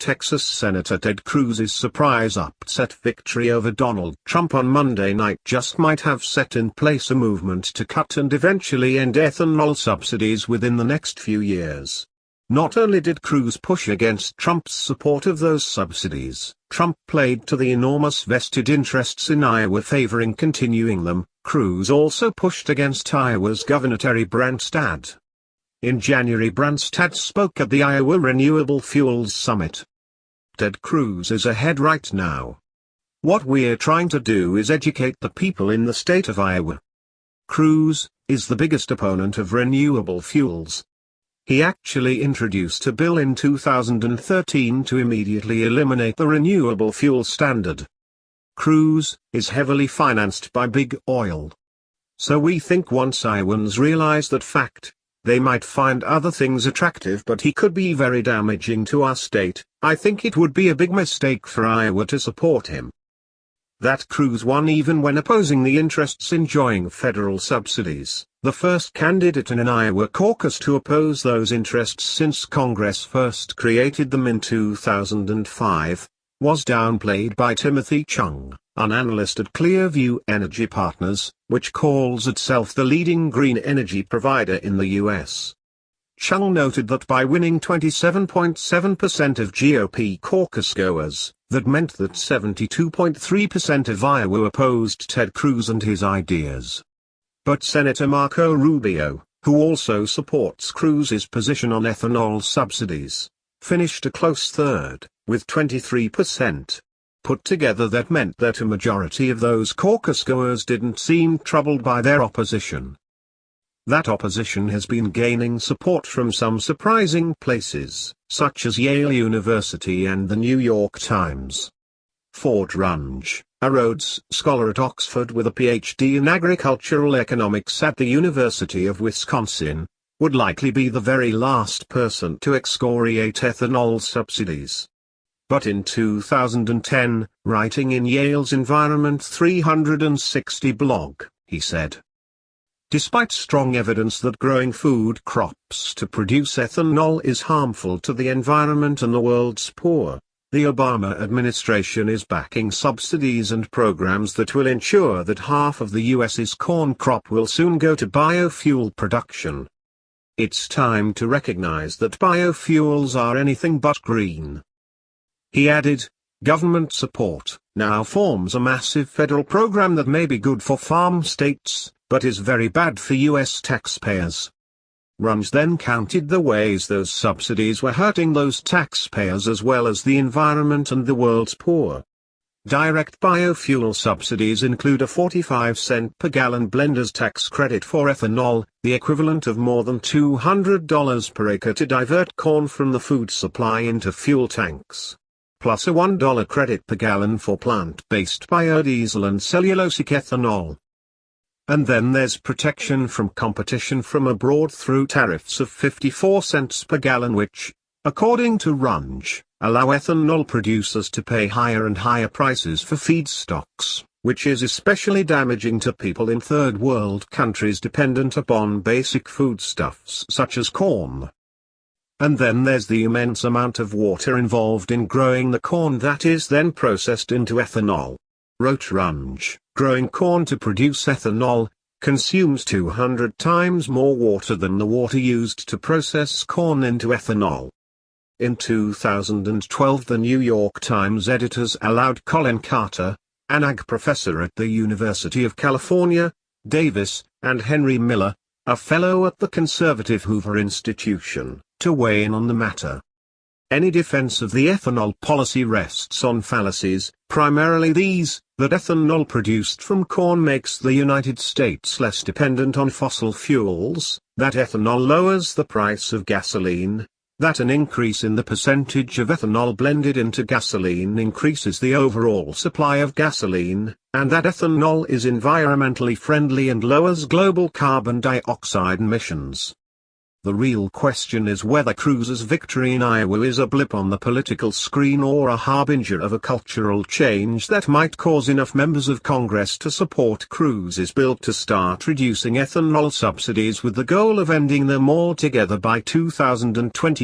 Texas Senator Ted Cruz's surprise upset victory over Donald Trump on Monday night just might have set in place a movement to cut and eventually end ethanol subsidies within the next few years. Not only did Cruz push against Trump's support of those subsidies, Trump played to the enormous vested interests in Iowa favoring continuing them. Cruz also pushed against Iowa's Governor January Branstad. In January, Branstad spoke at the Iowa Renewable Fuels Summit. Ted Cruz is ahead right now. What we're trying to do is educate the people in the state of Iowa. Cruz is the biggest opponent of renewable fuels. He actually introduced a bill in 2013 to immediately eliminate the Renewable Fuel Standard. Cruz is heavily financed by big oil. So we think once Iowans realize that fact, they might find other things attractive, but he could be very damaging to our state. I think it would be a big mistake for Iowa to support him. That Cruz won even when opposing the interests enjoying federal subsidies, the first candidate in an Iowa caucus to oppose those interests since Congress first created them in 2005, was downplayed by Timothy Chung, an analyst at Clearview Energy Partners, which calls itself the leading green energy provider in the U.S. Chung noted that by winning 27.7% of GOP caucus goers, that meant that 72.3% of Iowa opposed Ted Cruz and his ideas. But Senator Marco Rubio, who also supports Cruz's position on ethanol subsidies, finished a close third, with 23%. Put together, that meant that a majority of those caucus goers didn't seem troubled by their opposition. That opposition has been gaining support from some surprising places, such as Yale University and the New York Times. Ford Runge, a Rhodes Scholar at Oxford with a PhD in agricultural economics at the University of Wisconsin, would likely be the very last person to excoriate ethanol subsidies. But in 2010, writing in Yale's Environment 360 blog, he said, "Despite strong evidence that growing food crops to produce ethanol is harmful to the environment and the world's poor, the Obama administration is backing subsidies and programs that will ensure that half of the U.S.'s corn crop will soon go to biofuel production. It's time to recognize that biofuels are anything but green." He added, "Government support now forms a massive federal program that may be good for farm states, but is very bad for U.S. taxpayers." Runge then counted the ways those subsidies were hurting those taxpayers as well as the environment and the world's poor. Direct biofuel subsidies include a 45-cent per gallon blender's tax credit for ethanol, the equivalent of more than $200 per acre to divert corn from the food supply into fuel tanks, plus a $1 credit per gallon for plant-based biodiesel and cellulosic ethanol. And then there's protection from competition from abroad through tariffs of 54 cents per gallon which, according to Runge, allow ethanol producers to pay higher and higher prices for feedstocks, which is especially damaging to people in third world countries dependent upon basic foodstuffs such as corn. And then there's the immense amount of water involved in growing the corn that is then processed into ethanol. Wrote Runge, growing corn to produce ethanol consumes 200 times more water than the water used to process corn into ethanol. In 2012, the New York Times editors allowed Colin Carter, an ag professor at the University of California, Davis, and Henry Miller, a fellow at the conservative Hoover Institution, to weigh in on the matter. Any defense of the ethanol policy rests on fallacies, primarily these, that ethanol produced from corn makes the United States less dependent on fossil fuels, that ethanol lowers the price of gasoline, that an increase in the percentage of ethanol blended into gasoline increases the overall supply of gasoline, and that ethanol is environmentally friendly and lowers global carbon dioxide emissions. The real question is whether Cruz's victory in Iowa is a blip on the political screen or a harbinger of a cultural change that might cause enough members of Congress to support Cruz's bill to start reducing ethanol subsidies with the goal of ending them altogether by 2020.